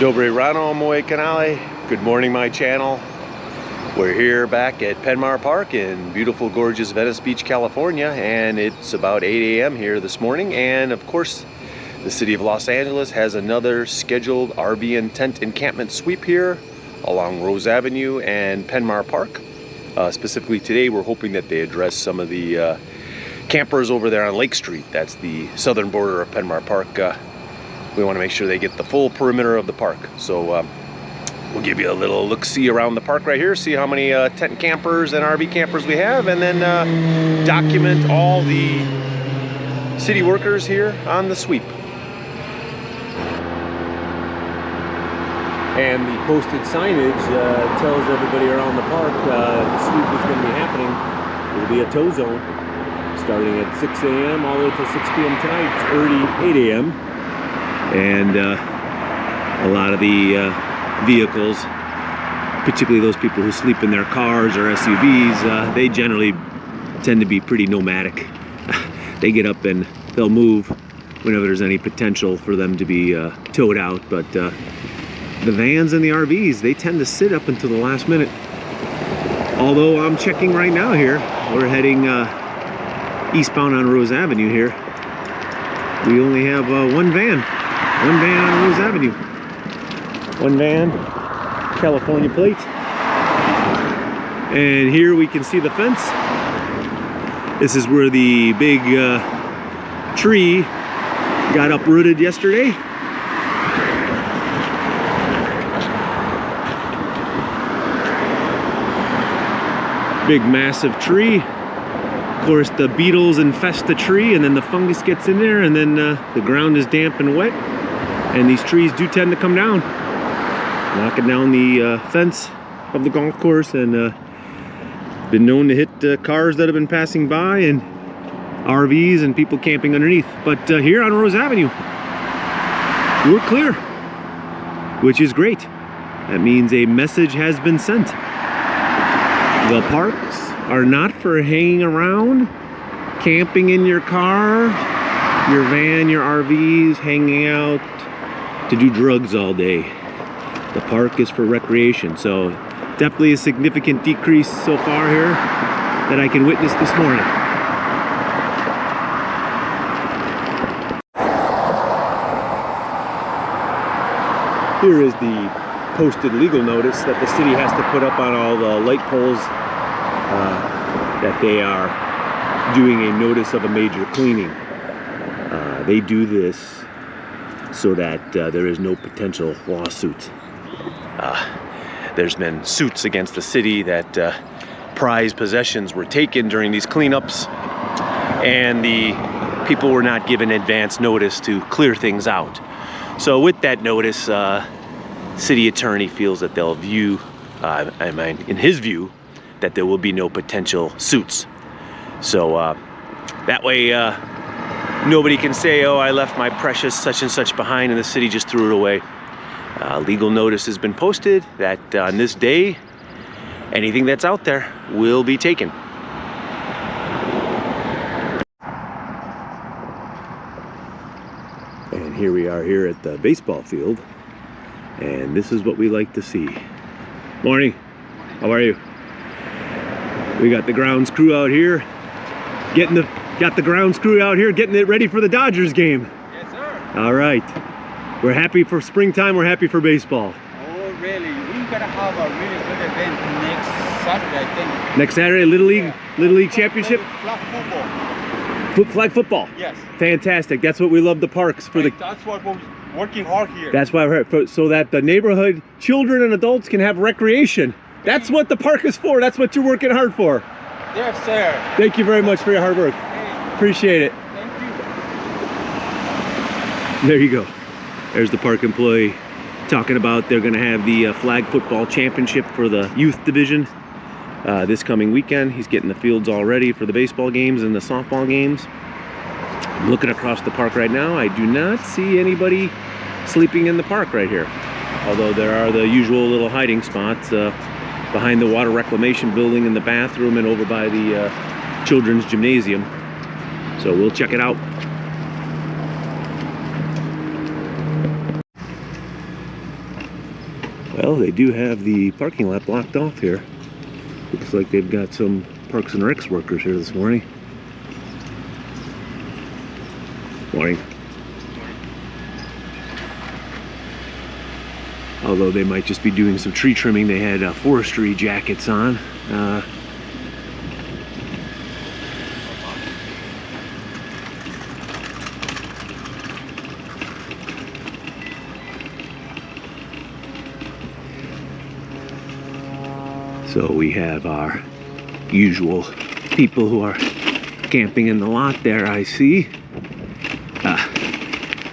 Dobre rano, moje canale. Good morning, my channel. We're here back at Penmar Park in beautiful, gorgeous Venice Beach, California, and it's about 8 a.m. here this morning. And of course, the city of Los Angeles has another scheduled RV and tent encampment sweep here along Rose Avenue and Penmar Park. Specifically today, we're hoping that they address some of the campers over there on Lake Street. That's the southern border of Penmar Park. We want to make sure they get the full perimeter of the park. So we'll give you a little look-see around the park right here, see how many tent campers and RV campers we have, and then document all the city workers here on the sweep. And the posted signage tells everybody around the park the sweep is going to be happening. It'll be a tow zone starting at 6 a.m. all the way till 6 p.m. tonight. It's early 8 a.m. And a lot of the vehicles, particularly those people who sleep in their cars or SUVs, they generally tend to be pretty nomadic. They get up and they'll move whenever there's any potential for them to be towed out. But the vans and the RVs, they tend to sit up until the last minute. Although I'm checking right now here, we're heading eastbound on Rose Avenue here. We only have one van on Rose Avenue. One van, California plate. And here we can see the fence. This is where the big tree got uprooted yesterday. Big massive tree. Of course, the beetles infest the tree, and then the fungus gets in there, and then the ground is damp and wet, and these trees do tend to come down, knocking down the fence of the golf course, and been known to hit cars that have been passing by and RVs and people camping underneath. But here on Rose Avenue, we're clear, which is great. That means a message has been sent. The parks are not for hanging around, camping in your car, your van, your RVs, hanging out to do drugs all day. The park is for recreation. So definitely a significant decrease so far here that I can witness this morning. Here is the posted legal notice that the city has to put up on all the light poles that they are doing a notice of a major cleaning. They do this so that there is no potential lawsuits. There's been suits against the city that prized possessions were taken during these cleanups, and the people were not given advance notice to clear things out. So with that notice, city attorney feels that they'll view, in his view, that there will be no potential suits. So that way nobody can say, oh, I left my precious such and such behind and the city just threw it away. Legal notice has been posted that on this day, anything that's out there will be taken. And here we are here at the baseball field, and this is what we like to see. Morning, how are you? We got the grounds crew out here, getting it ready for the Dodgers game. Yes, sir. All right. We're happy for springtime. We're happy for baseball. Oh, really? We're gonna have a really good event next Saturday, I think. Next Saturday, Little League Championship. Flag football. Flag football. Yes. Fantastic. That's what we love the parks for. That's what we're working hard here. That's why we're here, so that the neighborhood children and adults can have recreation. That's what the park is for. That's what you're working hard for. Yes, sir. Thank you very much for your hard work. Hey. Appreciate it. Thank you. There you go. There's the park employee talking about they're going to have the flag football championship for the youth division this coming weekend. He's getting the fields all ready for the baseball games and the softball games. I'm looking across the park right now. I do not see anybody sleeping in the park right here, although there are the usual little hiding spots behind the water reclamation building in the bathroom and over by the children's gymnasium. So we'll check it out. Well, they do have the parking lot blocked off here. Looks like they've got some Parks and Recs workers here this morning. Morning. Although they might just be doing some tree trimming. They had forestry jackets on. So we have our usual people who are camping in the lot there, I see.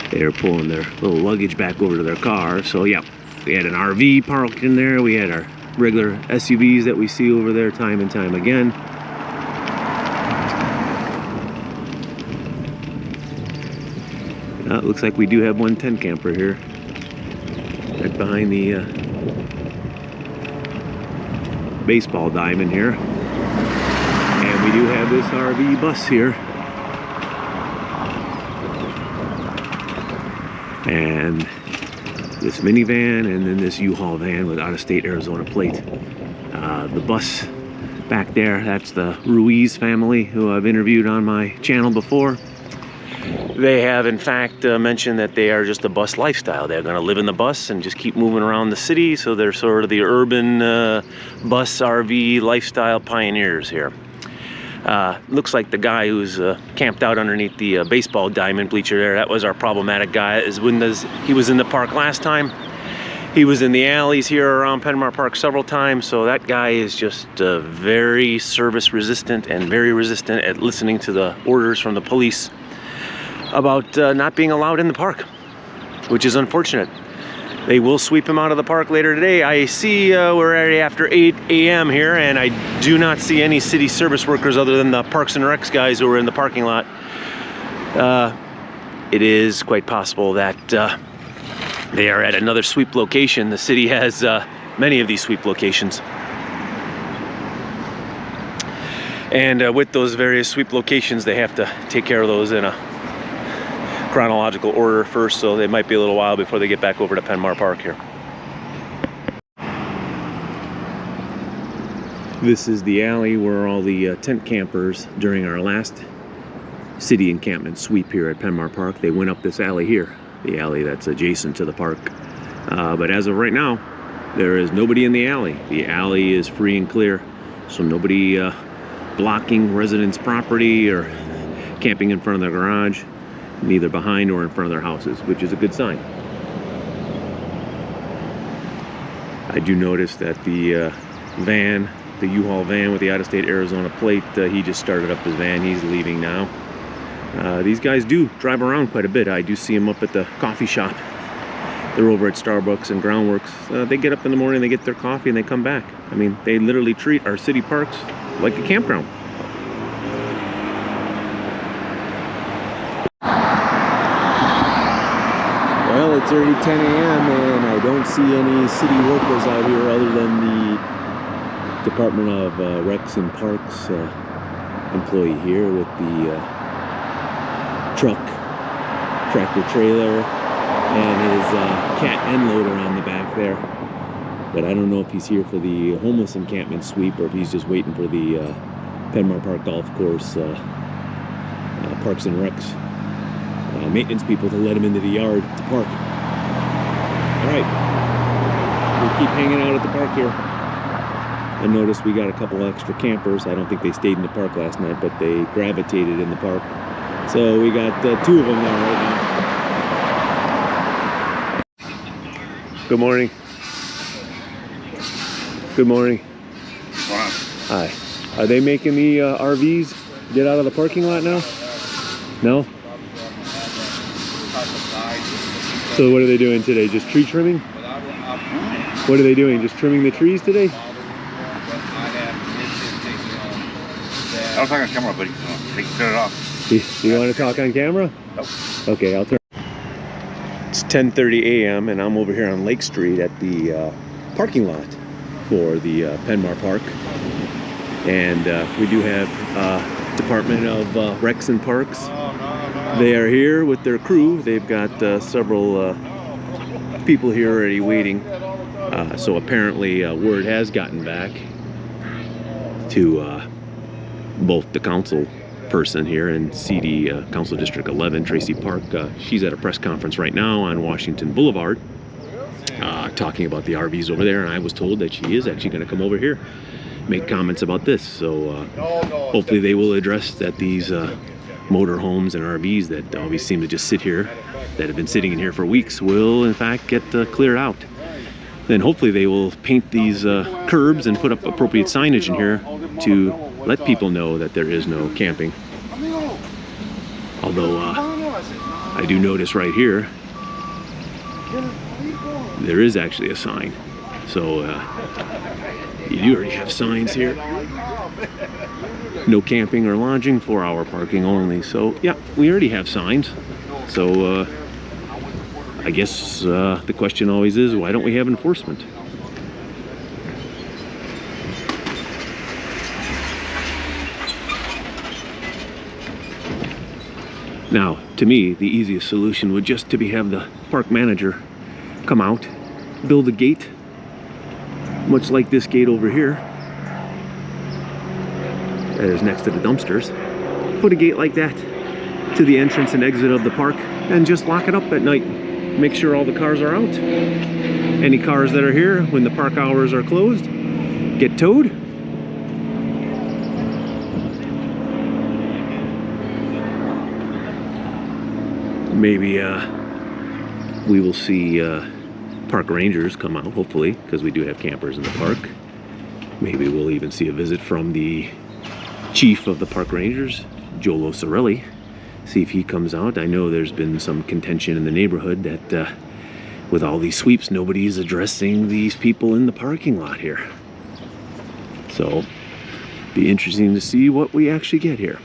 They're pulling their little luggage back over to their car. So yeah, we had an RV parked in there. We had our regular SUVs that we see over there time and time again. It looks like we do have one tent camper here, right behind the baseball diamond here. And we do have this RV bus here. And this minivan, and then this U-Haul van with out-of-state Arizona plate. The bus back there, that's the Ruiz family, who I've interviewed on my channel before. They have in fact mentioned that they are just a bus lifestyle. They're going to live in the bus and just keep moving around the city, so they're sort of the urban bus RV lifestyle pioneers here. Looks like the guy who's camped out underneath the baseball diamond bleacher there, that was our problematic guy. He was in the park last time. He was in the alleys here around Penmar Park several times, so that guy is just very service resistant and very resistant at listening to the orders from the police about not being allowed in the park, which is unfortunate. They will sweep him out of the park later today. I see we're already after 8 a.m. here, and I do not see any city service workers other than the Parks and Recs guys who are in the parking lot. It is quite possible that they are at another sweep location. The city has many of these sweep locations. And with those various sweep locations, they have to take care of those in a chronological order first, so it might be a little while before they get back over to Penmar Park here. This is the alley where all the tent campers during our last city encampment sweep here at Penmar Park, they went up this alley here, the alley that's adjacent to the park. But as of right now, there is nobody in the alley. The alley is free and clear, so nobody blocking residents' property or camping in front of their garage, neither behind or in front of their houses, which is a good sign. I do notice that the van, the U-Haul van with the out-of-state Arizona plate, he just started up his van. He's leaving now. These guys do drive around quite a bit. I do see them up at the coffee shop. They're over at Starbucks and Groundworks. They get up in the morning, they get their coffee, and they come back. I mean, they literally treat our city parks like a campground. Well, it's already 10 a.m. and I don't see any city workers out here other than the Department of Recs and Parks employee here with the truck, tractor trailer, and his cat end loader on the back there. But I don't know if he's here for the homeless encampment sweep or if he's just waiting for the Penmar Park Golf Course Parks and Recs maintenance people to let him into the yard to park. All right, we'll keep hanging out at the park here. I noticed we got a couple extra campers. I don't think they stayed in the park last night, but they gravitated in the park. So we got 2 of them there right now. Good morning. Good morning. Hi. Are they making the RVs get out of the parking lot now? No? So what are they doing today? Just tree trimming? What are they doing? Just trimming the trees today? I was talking on camera, but they can turn it off. You want to talk on camera? Nope. Okay, I'll turn. It's 10:30 a.m. and I'm over here on Lake Street at the parking lot for the Penmar Park. And we do have Department of Recs and Parks. They are here with their crew. They've got several people here already waiting. So apparently word has gotten back to both the council person here and CD Council District 11, Traci Park. She's at a press conference right now on Washington Boulevard talking about the RVs over there, and I was told that she is actually going to come over here, make comments about this. So hopefully they will address that these motor homes and RVs that always seem to just sit here, that have been sitting in here for weeks, will in fact get cleared out. Then hopefully they will paint these curbs and put up appropriate signage in here to let people know that there is no camping. Although I do notice right here there is actually a sign. So you do already have signs here. No camping or lodging, 4-hour parking only. So yeah, we already have signs. So I guess the question always is, why don't we have enforcement? Now, to me, the easiest solution would just to have the park manager come out, build a gate, much like this gate over here, that is next to the dumpsters. Put a gate like that to the entrance and exit of the park, and just lock it up at night. Make sure all the cars are out. Any cars that are here when the park hours are closed get towed. Maybe we will see park rangers come out, hopefully, because we do have campers in the park. Maybe we'll even see a visit from the chief of the park rangers, Joel Osarelli. See if he comes out. I know there's been some contention in the neighborhood that with all these sweeps, nobody's addressing these people in the parking lot here. So, be interesting to see what we actually get here.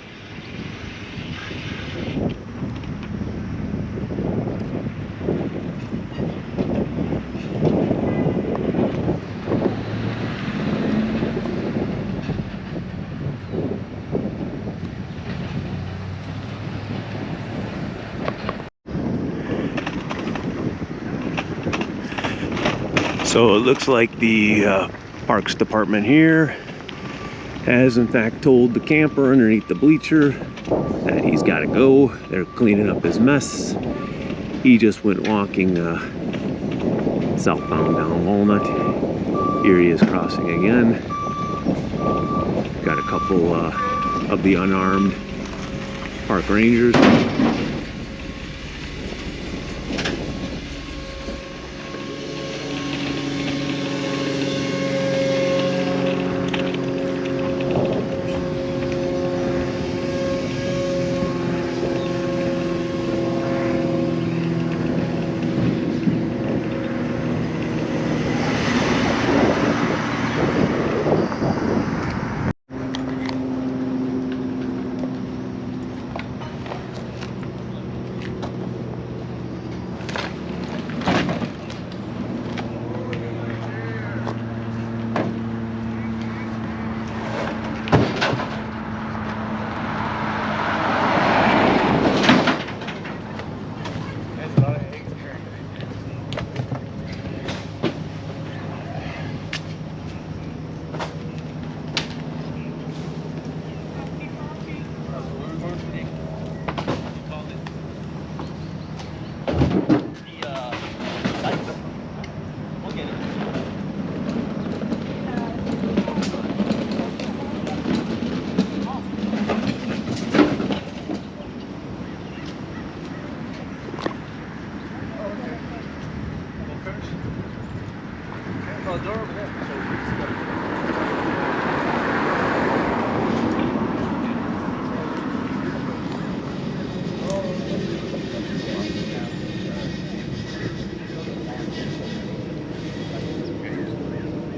So it looks like the Parks Department here has in fact told the camper underneath the bleacher that he's got to go. They're cleaning up his mess. He just went walking southbound down Walnut. Here he is crossing again. Got a couple of the unarmed park rangers.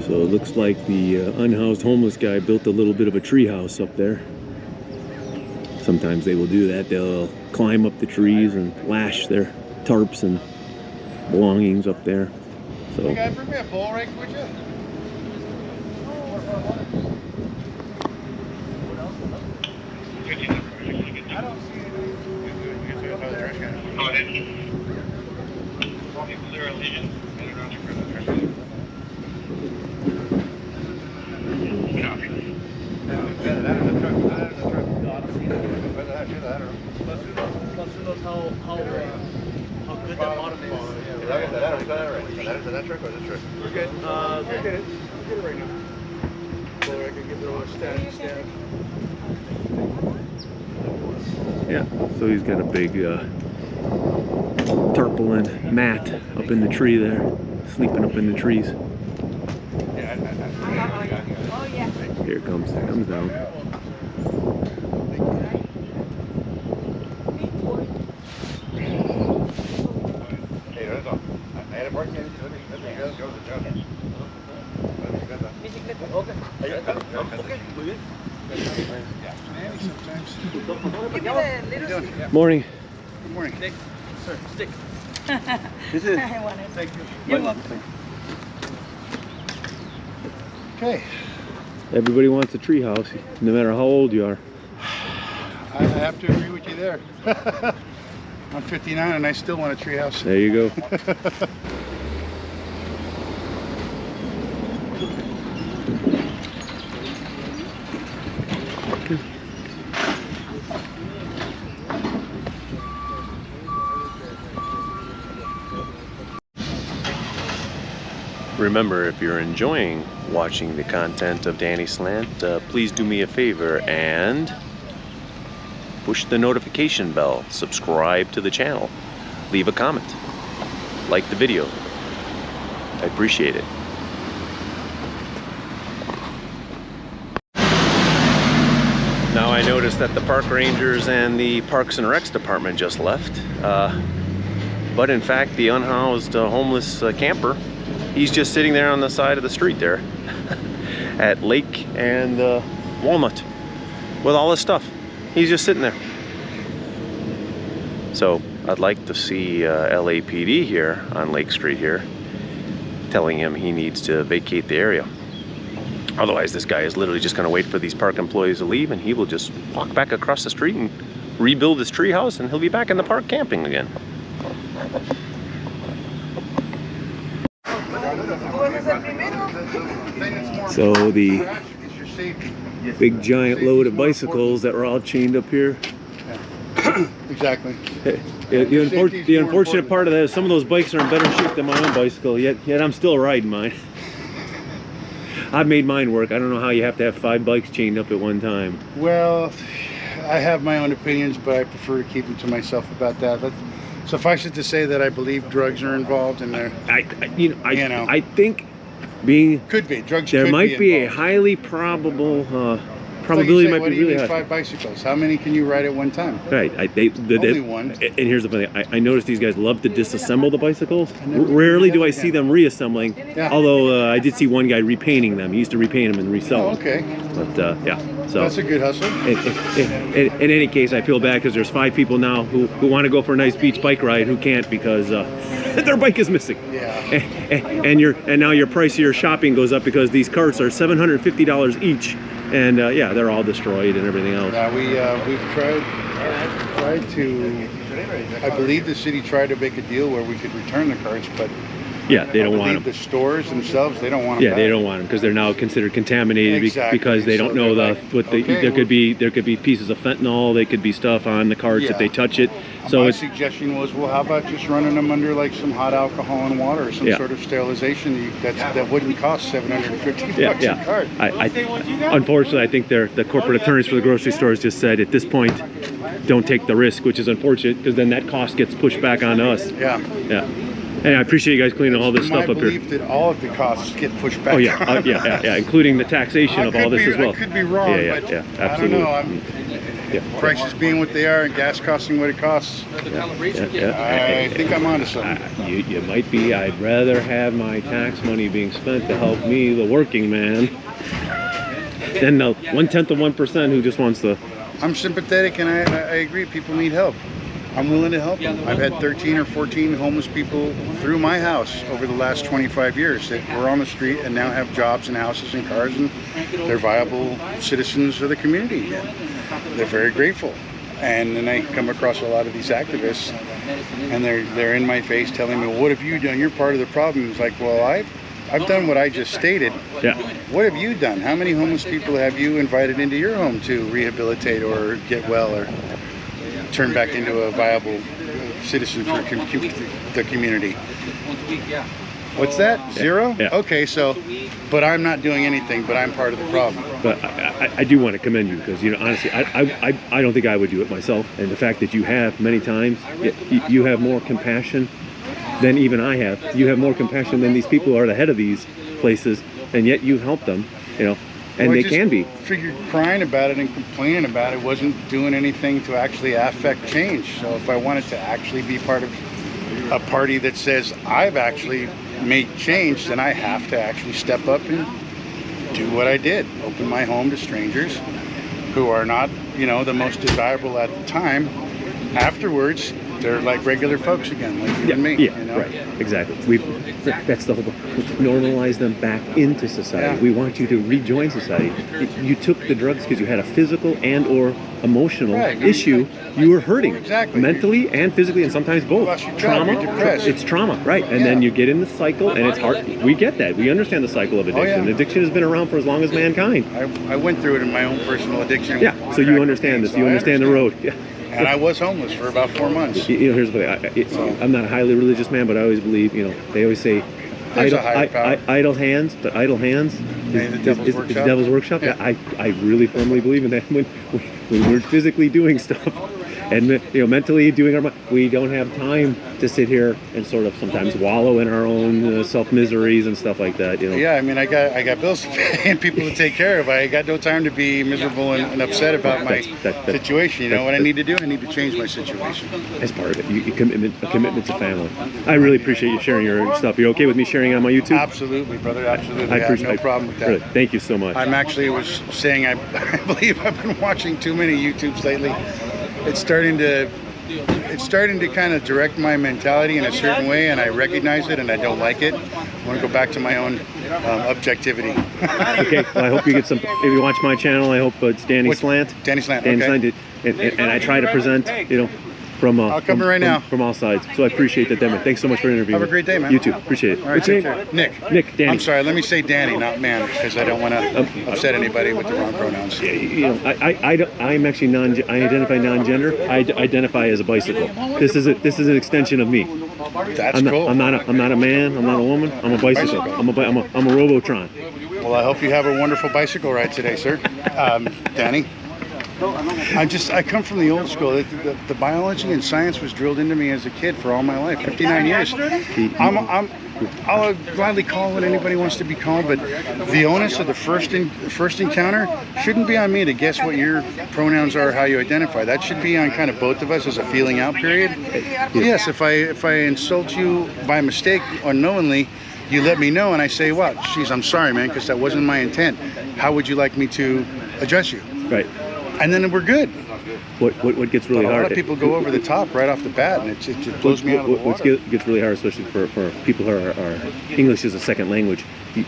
So it looks like the unhoused homeless guy built a little bit of a tree house up there. Sometimes they will do that. They'll climb up the trees and lash their tarps and belongings up there. So. Hey guy, bring me a bull rake, would you? I don't see anything. Plus who knows how good that bottom is. Is that trick or this trick? We're good. We'll get it right now. So I can give it a stab. Yeah, so he's got a big tarpaulin mat up in the tree there, sleeping up in the trees. Here it comes down. Hey, that's all. I had a parking in. Morning. Good morning. Stick. Sir, stick. This is. I want it. Thank you. You're welcome. Okay. Everybody wants a tree house, no matter how old you are. I have to agree with you there. I'm 59 and I still want a tree house. There you go. Remember, if you're enjoying watching the content of Danny Slant, please do me a favor and push the notification bell, subscribe to the channel, leave a comment, like the video. I appreciate it. Now I noticed that the park rangers and the Parks and Recs department just left, but in fact the unhoused homeless camper, he's just sitting there on the side of the street there at Lake and Walnut with all his stuff. He's just sitting there. So I'd like to see LAPD here on Lake Street here telling him he needs to vacate the area. Otherwise, this guy is literally just going to wait for these park employees to leave, and he will just walk back across the street and rebuild his tree house, and he'll be back in the park camping again. So the big giant load of bicycles that were all chained up here. Exactly. The unfortunate part of that is some of those bikes are in better shape than my own bicycle, yet I'm still riding mine. I've made mine work. I don't know how you have to have 5 bikes chained up at one time. Well, I have my own opinions, but I prefer to keep them to myself about that. Suffice it to say that I believe drugs are involved in there. I think being could be drugs. There could might be involved. a highly probability Like you say, might what be do you really need high. 5 bicycles? How many can you ride at one time? Right. Only one. And here's the funny thing. I noticed these guys love to disassemble the bicycles. never Rarely do I did that see again. them reassembling. Yeah. Although I did see one guy repainting them. He used to repaint them and resell Oh, them. okay. But yeah. So That's a good hustle. in any case, I feel bad because there's 5 people now who want to go for a nice beach bike ride who can't because their bike is missing. Yeah. And now your price of your shopping goes up because these carts are $750 each, and yeah, they're all destroyed and everything else. Yeah, we've tried to. I believe the city tried to make a deal where we could return the carts, but Yeah, they don't I want believe them. the stores themselves, they don't want them. Yeah, back. they don't want them because they're now considered contaminated Exactly. because they don't So know they're the like, what the okay, there could be pieces of fentanyl, they could be stuff on the carts if Yeah. they touch it. So My it's suggestion was, well, how about just running them under like some hot alcohol and water or some Yeah. sort of sterilization that wouldn't cost $750 yeah, bucks yeah. a cart. Unfortunately, I think the corporate attorneys for the grocery stores just said at this point, don't take the risk, which is unfortunate because then that cost gets pushed back on us. Yeah. Yeah. And I appreciate you guys cleaning all this My stuff up here. belief that all of the costs get pushed back. Oh yeah, on yeah, including the taxation of all this as well. I could be wrong, Yeah, but yeah, I don't absolutely. know. Yeah. Prices being what they are and gas costing what it costs, I think I'm onto something. You might be. I'd rather have my tax money being spent to help me, the working man, than the 1/10 of 1% who just wants the. I'm sympathetic and I agree people need help. I'm willing to help them. I've had 13 or 14 homeless people through my house over the last 25 years that were on the street and now have jobs and houses and cars, and they're viable citizens of the community. They're very grateful. And then I come across a lot of these activists and they're in my face telling me, well, what have you done? You're part of the problem. It's like, well, I've done what I just stated. Yeah. What have you done? How many homeless people have you invited into your home to rehabilitate or get well or turn back into a viable citizen for the community. What's that? Zero? Yeah. Okay, so, but I'm not doing anything, but I'm part of the problem. But I do want to commend you because, you know, honestly, I don't think I would do it myself. And the fact that you have many times, you have more compassion than even I have. You have more compassion than these people who are the head of these places, and yet you help them, you know, and Well, they can be. Figured crying about it and complaining about it wasn't doing anything to actually affect change. So if I wanted to actually be part of a party that says I've actually made change, then I have to actually step up and do what I did. Open my home to strangers who are not, you know, the most desirable at the time. Afterwards, they're like regular folks again, like you and me. Yeah, you know? right, exactly. That's the whole, normalize them back into society. Yeah. We want you to rejoin society. You took the drugs because you had a physical and or emotional issue. You were hurting, Exactly. mentally and physically, and sometimes both. Lost your job, Trauma, you're depressed. it's trauma, right? And then you get in the cycle, and it's hard. We get that. We understand the cycle of addiction. yeah. Addiction has been around for as long as mankind. I went through it in my own personal addiction. Yeah, so you understand this. So You I understand the road. Yeah. And I was homeless for about 4 months. You know, here's the thing. I'm not a highly religious man, but I always believe, you know, they always say, There's a higher power. idle hands, but idle hands Ain't the devil's is workshop. devil's workshop. Yeah. I really firmly believe in that. When we're physically doing stuff and, you know, mentally doing our, we don't have time to sit here and sort of sometimes wallow in our own self miseries and stuff like that. You know. Yeah, I mean, I got bills to pay and people to take care of. I got no time to be miserable and upset about my situation. You know what I need to do? I need to change my situation. As part of it, a commitment to family. I really appreciate you sharing your stuff. You okay with me sharing it on my YouTube? Absolutely, brother. Absolutely. I have appreciate no problem with that. Really, thank you so much. I'm actually was saying I believe I've been watching too many YouTubes lately. It's starting to kind of direct my mentality in a certain way, and I recognize it, and I don't like it. I want to go back to my own objectivity. Okay, well, I hope you get some. If you watch my channel, I hope it's Danny Slant. Danny Slant. Danny Okay. Slant, and I try to present, you know, from I'll come right now. from all sides. So I appreciate that, Devin. Thanks so much for interviewing. Have a great day, man. You too. Appreciate it. All right, What's your take name? care. Nick. Nick. Danny. I'm sorry. Let me say Danny, not man, because I don't want to upset anybody with the wrong pronouns. You know, I'm actually I identify non-gender. I identify as a bicycle. This is an extension of me. That's I'm not, cool. I'm not a man. I'm not a woman. I'm a bicycle. I'm a Robotron. Well, I hope you have a wonderful bicycle ride today, sir. Danny. I come from the old school. The biology and science was drilled into me as a kid for all my life, 59 years. I'll gladly call what anybody wants to be called, but the onus of the first encounter shouldn't be on me to guess what your pronouns are, how you identify. That should be on kind of both of us as a feeling out period. Yes, if I insult you by mistake unknowingly, you let me know and I say, well, geez, I'm sorry, man, because that wasn't my intent. How would you like me to address you? Right. And then we're good. What gets really But a hard? lot of people go over the top right off the bat, and it blows me out of the What water. gets really hard, especially for people who are English as a second language,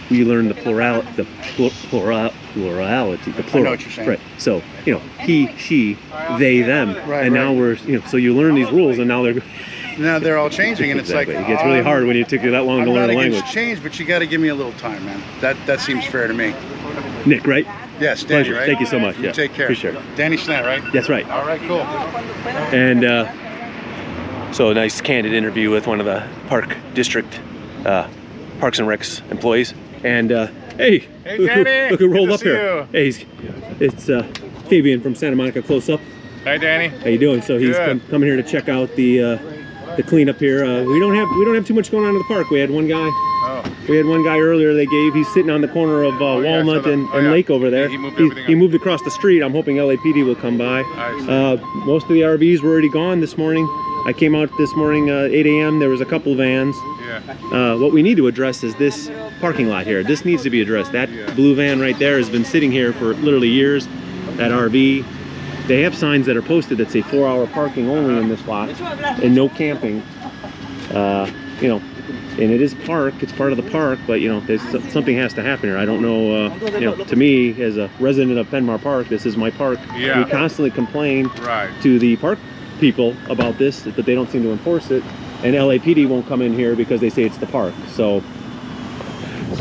you learn the plurality, the plural. I know what you're saying. Right. So, you know, he, she, they, them, Right, and now right. so you learn these rules, and now they're Now they're all changing, and it's exactly. like It gets really hard when you took you that long I'm to learn not a against language. change, but you got to give me a little time, man. That seems fair to me. Nick, right? Yes, Danny, Pleasure. right? Thank you so much. You Yeah. take care. Appreciate it. Danny Slant, right? That's right. All right, cool. And so a nice candid interview with one of the Park District Parks and Recs employees. And hey, Danny. look who rolled Good up to see here. you. Hey, it's Fabian from Santa Monica Close Up. Hi, Danny. How you doing? So he's Good. coming here to check out the cleanup here. We don't have too much going on in the park. We had one guy. Oh. We had one guy earlier. He's sitting on the corner of yeah, Walnut so and yeah. Lake over there. He moved everything He up. moved across the street. I'm hoping LAPD will come by. I see. Most of the RVs were already gone this morning. I came out this morning 8 a.m. There was a couple vans. Yeah. What we need to address is this parking lot here. This needs to be addressed. That blue van right there has been sitting here for literally years. That RV. They have signs that are posted that say 4-hour parking only in this lot and no camping. You know, and it is park. It's part of the park, but you know, something has to happen here. I don't know. You know, to me, as a resident of Penmar Park, this is my park. Yeah. We constantly complain Right. to the park people about this, but they don't seem to enforce it. And LAPD won't come in here because they say it's the park. So,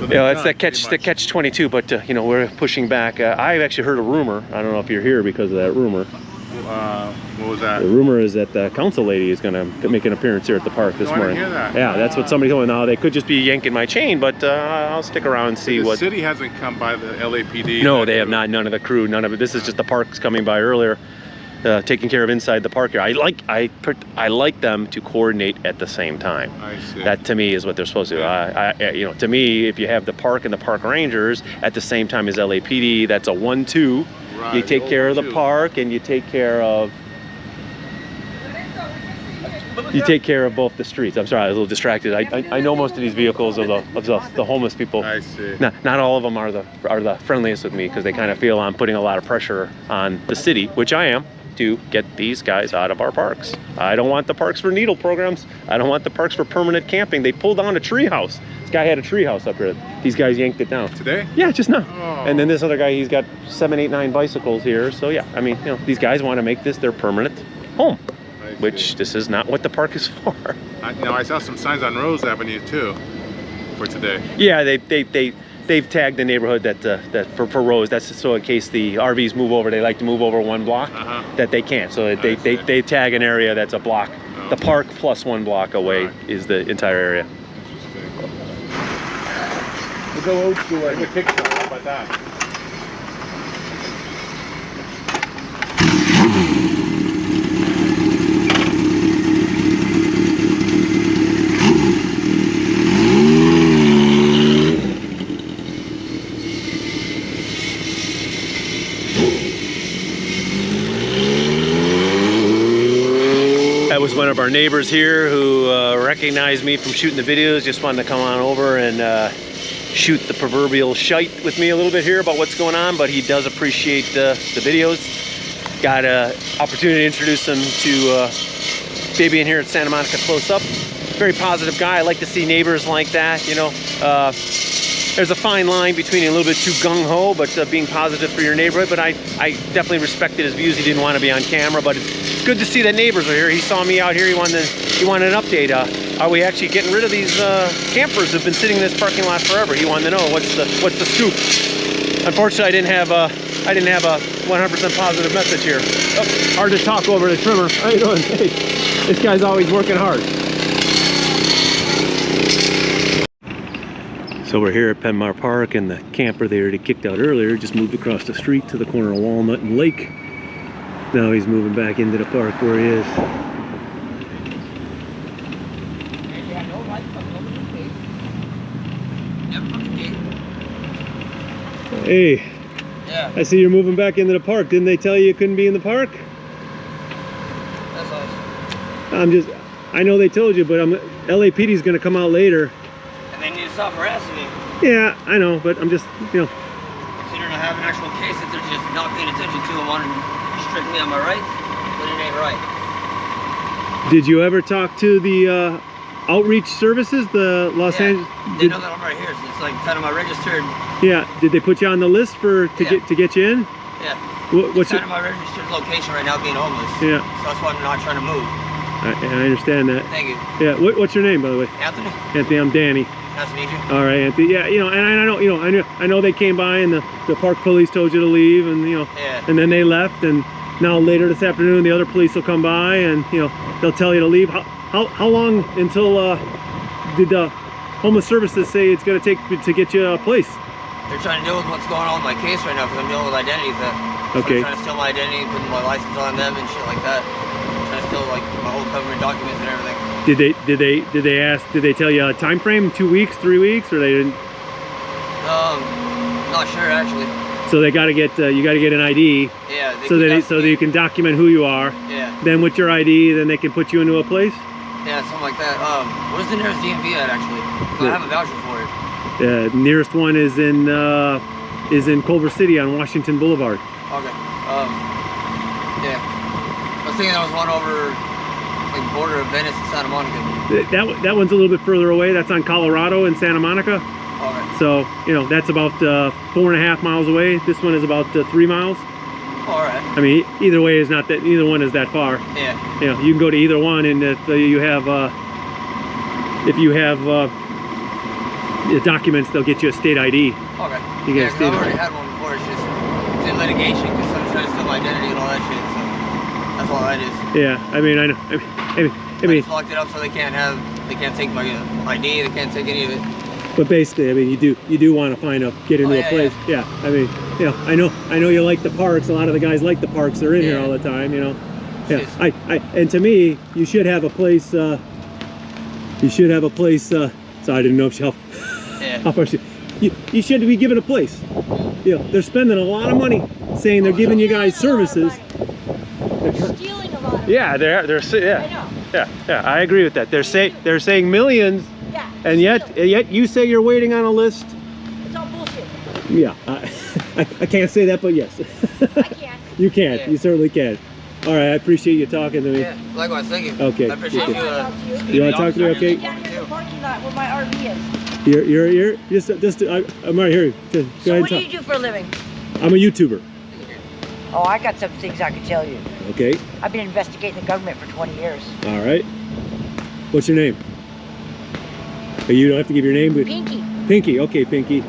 you know, that's that catch 22. But you know, we're pushing back. I've actually heard a rumor. I don't know if you're here because of that rumor. What was that? The rumor is that the council lady is going to make an appearance here at the park this I wanna morning. hear that. Yeah, that's what somebody told me. Now they could just be yanking my chain, but I'll stick around and see The what. city hasn't come by the LAPD. No, they have not. None of the crew. None of it. This is just the parks coming by earlier, taking care of inside the park here. I like them to coordinate at the same time. I see. That to me is what they're supposed to do. You know, to me, if you have the park and the park rangers at the same time as LAPD, that's a 1-2. Right, You take care of the 1-2. park and you take care of. You take care of both the streets. I'm sorry, I was a little distracted. I know most of these vehicles of the homeless people. I see. Not all of them are the friendliest with me because they kind of feel I'm putting a lot of pressure on the city, which I am, to get these guys out of our parks. I don't want the parks for needle programs. I don't want the parks for permanent camping. They pulled down a tree house. This guy had a tree house up here. These guys yanked it down. Today? Yeah, just now. Oh. And then this other guy, he's got 7, 8, 9 bicycles here. So yeah, I mean, you know, these guys want to make this their permanent home, which this is not what the park is for. I saw some signs on Rose Avenue too for today. Yeah, they've tagged the neighborhood that for Rose. That's so in case the RVs move over, they like to move over one block that they can't. So they tag an area that's a block. Oh. The park plus 1 block away is the entire area. We'll go old school. Take a picture. How about that? That was one of our neighbors here who recognized me from shooting the videos, just wanted to come on over and shoot the proverbial shite with me a little bit here about what's going on, but he does appreciate the videos. Got an opportunity to introduce him to Fabian here at Santa Monica close up. Very positive guy. I like to see neighbors like that, you know. There's a fine line between a little bit too gung-ho, but being positive for your neighborhood. But I definitely respected his views. He didn't want to be on camera, but it's good to see that neighbors are here. He saw me out here. He wanted an update. Are we actually getting rid of these campers who've been sitting in this parking lot forever? He wanted to know what's the scoop. Unfortunately, I didn't have a 100% positive message here. Oh, hard to talk over the trimmer. How you doing? Hey, this guy's always working hard. So we're here at Penmar Park, and the camper they already kicked out earlier just moved across the street to the corner of Walnut and Lake. Now he's moving back into the park where he is. Hey, Yeah, I see you're moving back into the park. Didn't they tell you couldn't be in the park? that's awesome. I know they told you, but LAPD's gonna come out later. And they need to stop harassing me. Yeah, I know, but I'm just, you know. Considering I have an actual case that they're just not paying attention to and wanting to restrict me on my rights, but it ain't right. Did you ever talk to the outreach services, the Los Angeles? They know that I'm right here, so it's like kind of my registered. Yeah, did they put you on the list to get you in? Yeah. What's kind of my registered location right now, being homeless. Yeah. So that's why I'm not trying to move. I understand that. Thank you. Yeah. What's your name, by the way? Anthony. Anthony. I'm Danny. Nice to meet you. All right, Anthony. Yeah, you know, and I know, you know, I know they came by and the park police told you to leave, and you know, and then they left, and now later this afternoon the other police will come by and you know they'll tell you to leave. How long until did the homeless services say it's going to take to get you a place? They're trying to deal with what's going on with my case right now because I'm dealing with identity theft. So Okay. they're trying to steal my identity, putting my license on them and shit like that. Trying to steal like my whole government documents and everything. Did they tell you a time frame? 2 weeks, 3 weeks, or they didn't? Not sure actually. So they got to get you got to get an ID. Yeah. So that you can document who you are. Yeah. Then with your ID, then they can put you into a place. Yeah, something like that. What is the nearest DMV at actually? I have a voucher for it. The nearest one is in Culver City on Washington Boulevard. Okay. Yeah. I was thinking there was one over like border of Venice and Santa Monica. That one's a little bit further away. That's on Colorado and Santa Monica. Okay. So you know that's about 4.5 miles away. This one is about 3 miles. All right. I mean, either way is not that. Either one is that far. Yeah. You know, you can go to either one, and if you have the documents, they'll get you a state ID. Okay. You get a I've state already ID. had one before. It's in litigation because someone's trying to steal my identity and all that shit. So. That's all that is. Yeah, I mean, I know. I I mean, just locked it up so they can't take my ID. They can't take any of it. but basically, I mean, you do want to get into a place. Yeah. I mean, you know, I know you like the parks. A lot of the guys like the parks. They're in here all the time. You know. Yeah. And to me, you should have a place. So I didn't know if how far you should be given a place. You know, they're spending a lot of money saying they're giving you guys services. They're stealing a lot of Yeah, they're I know. yeah. I agree with that. They're saying millions, Yeah. and yet you say you're waiting on a list. It's all bullshit. Yeah, I can't say that, but yes, I can. you can. Yeah. You certainly can. All right, I appreciate you talking to me. Yeah, likewise, thank you. Okay. I appreciate I you. want to talk to you. You want to talk to me? Okay. I'm down here in the parking lot where my RV is. You're I'm right here. Go So ahead what and do talk. you do for a living? I'm a YouTuber. Oh, I got some things I can tell you. Okay. I've been investigating the government for 20 years. All right. What's your name? You don't have to give your name, but Pinky, Pinky. Okay, Pinky.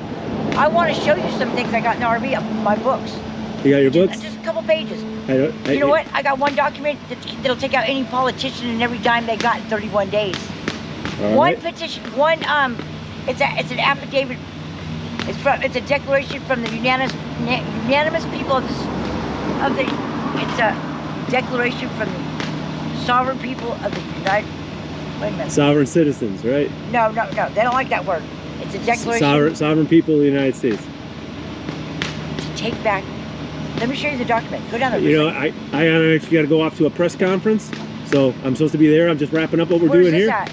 I want to show you some things I got in the RV, my books. You got your books? Just a couple pages. You know what? I got one document that'll take out any politician and every dime they got in 31 days. One petition, it's an affidavit. It's a declaration from the unanimous people it's a declaration from the sovereign people of the United. Wait a minute. Sovereign citizens, right? No. They don't like that word. It's a declaration Sovereign people of the United States. to take back. Let me show you the document. Go down there. You know, I actually got to go off to a press conference, so I'm supposed to be there. I'm just wrapping up what we're Where's doing this here. at?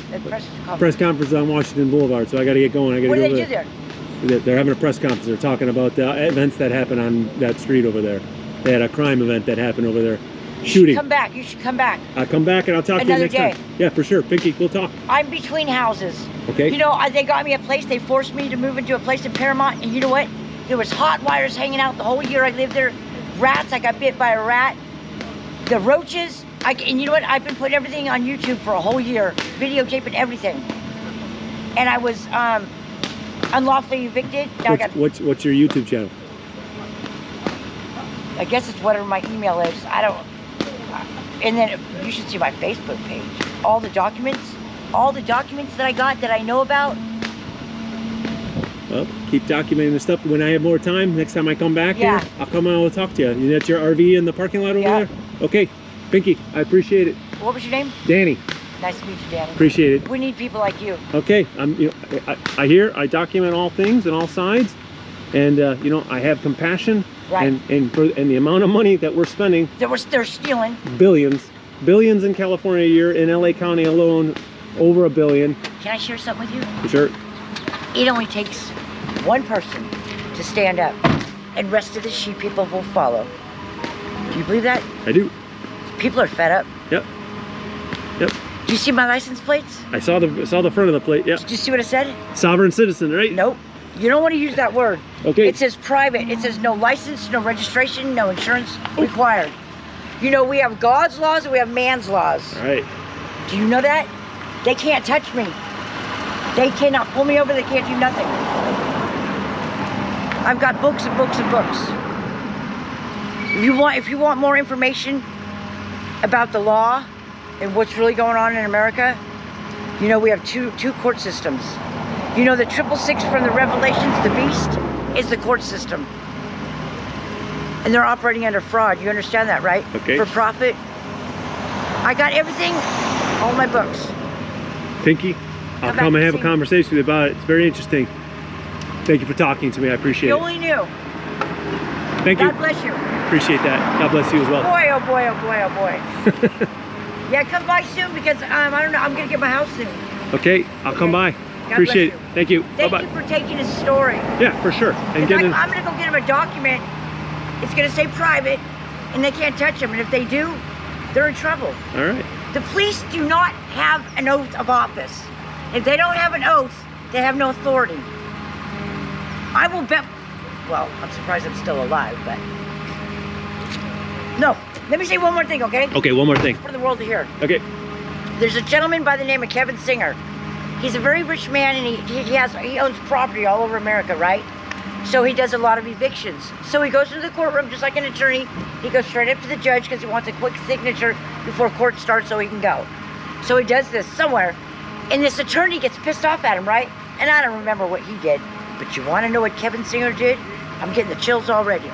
The Press conference on Washington Boulevard, so I got to get going. I got to What go do they do there? They're having a press conference. They're talking about the events that happen on that street over there. They had a crime event that happened over there. Shooting. Come back. You should come back. I'll come back and I'll talk to you Another next day. time. Yeah, for sure. Pinky, we'll talk. I'm between houses. Okay. You know, they got me a place. They forced me to move into a place in Paramount, and you know what? There was hot wires hanging out the whole year I lived there. Rats. I got bit by a rat. The roaches. And you know what? I've been putting everything on YouTube for a whole year, videotaping everything. And I was unlawfully evicted. Now What's your YouTube channel? I guess it's whatever my email is. I don't. And then you should see my Facebook page. All the documents that I got that I know about. Well, keep documenting the stuff. When I have more time, next time I come back here, I'll come and I'll talk to you. That's your RV in the parking lot over there? Okay. Pinky, I appreciate it. What was your name? Danny. Nice to meet you, Danny. Appreciate it. We need people like you. Okay. I document all things and all sides, and you know, I have compassion. Right. And the amount of money that we're spending. They're stealing. Billions in California a year. In LA County alone, over $1 billion. Can I share something with you? For sure. It only takes one person to stand up, and rest of the sheep people will follow. Do you believe that? I do. People are fed up. Yep. Do you see my license plates? I saw the front of the plate. Yeah. Did you see what it said? Sovereign citizen, right? Nope. You don't want to use that word. Okay. It says private. It says no license, no registration, no insurance required. You know, we have God's laws and we have man's laws. All right. Do you know that? They can't touch me. They cannot pull me over. They can't do nothing. I've got books and books and books. If you want more information about the law and what's really going on in America, you know, we have two court systems. You know, the 666 from the Revelations, the beast, is the court system. And they're operating under fraud. You understand that, right? Okay. For profit. I got everything, all my books. Pinky, I'll come and have a conversation with you about it. It's very interesting. Thank you for talking to me. I appreciate You it. only knew. Thank you. God bless you. Appreciate that. God bless you as well. Boy, oh boy, oh boy, oh boy. Yeah, come by soon because I don't know, I'm gonna get my house soon. Okay, I'll come by. God Appreciate bless it. Thank you. Thank Bye-bye. you for taking his story. Yeah, for sure. And I'm gonna go get him a document. It's gonna say private, and they can't touch him. And if they do, they're in trouble. All right. The police do not have an oath of office. If they don't have an oath, they have no authority. I will bet. Well, I'm surprised I'm still alive, but no. Let me say one more thing, okay? Okay, one more thing. For the world to hear. Okay. There's a gentleman by the name of Kevin Singer. He's a very rich man, and he owns property all over America, right? So he does a lot of evictions. So he goes into the courtroom just like an attorney. He goes straight up to the judge because he wants a quick signature before court starts so he can go. So he does this somewhere, and this attorney gets pissed off at him, right? And I don't remember what he did, but you want to know what Kevin Singer did? I'm getting the chills already.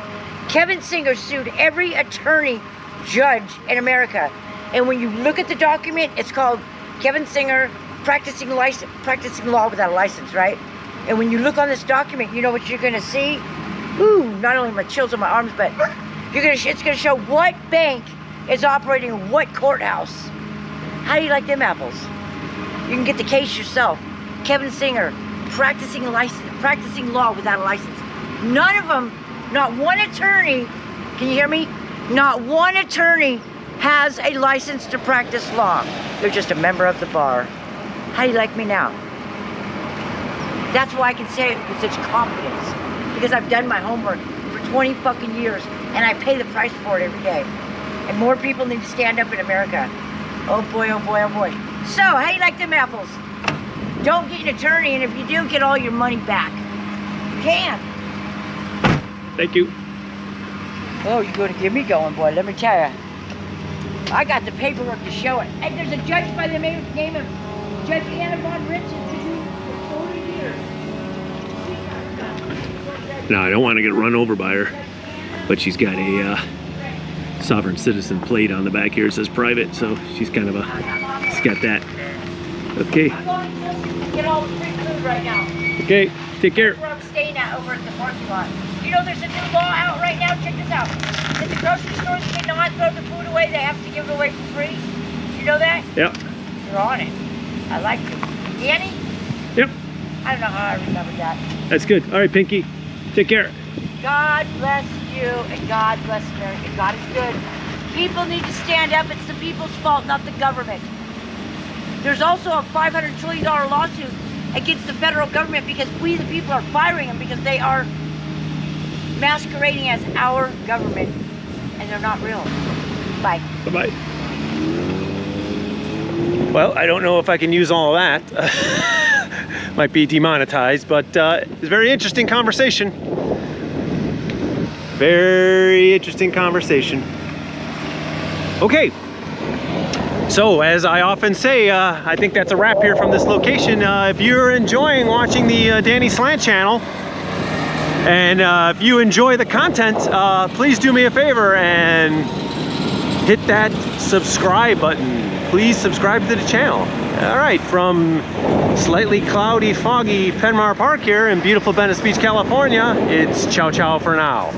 Kevin Singer sued every attorney judge in America. And when you look at the document, it's called Kevin Singer practicing law without a license, right? And when you look on this document, you know what you're gonna see? Ooh, not only my chills on my arms, but it's gonna show what bank is operating in what courthouse. How do you like them apples? You can get the case yourself. Kevin Singer, practicing law without a license. None of them, not one attorney, can you hear me? Not one attorney has a license to practice law. They're just a member of the bar. How do you like me now? That's why I can say it with such confidence. Because I've done my homework for 20 fucking years and I pay the price for it every day. And more people need to stand up in America. Oh boy, oh boy, oh boy. So, how do you like them apples? Don't get an attorney, and if you do, get all your money back. You can. Thank you. Oh, you're going to get me going, boy. Let me tell you. I got the paperwork to show it. And there's a judge by the name of Judge Anna Von Rich for 40 years. Now, I don't want to get run over by her, but she's got a sovereign citizen plate on the back here. It says private, so she's kind of she's got that. Okay. I'm going to get all the free food right now. Okay, take care. That's where I'm staying at over at the parking lot. You know, there's a new law out right now. Check this out. That the grocery stores cannot throw the food away. They have to give it away for free. You know that? Yep. You're on it. I like it. Danny? Yep. I don't know how I remembered that. That's good. All right, Pinky. Take care. God bless you and God bless America. God is good. People need to stand up. It's the people's fault, not the government. There's also a $500 trillion lawsuit against the federal government because we, the people, are firing them because they are masquerading as our government and they're not real. Bye. Bye-bye. Well, I don't know if I can use all of that. Might be demonetized, but it's a very interesting conversation. Very interesting conversation. Okay. So, as I often say, I think that's a wrap here from this location. If you're enjoying watching the Danny Slant channel, and if you enjoy the content, please do me a favor and hit that subscribe button. Please subscribe to the channel. All right, from slightly cloudy, foggy Penmar Park here in beautiful Venice Beach, California, it's ciao ciao for now.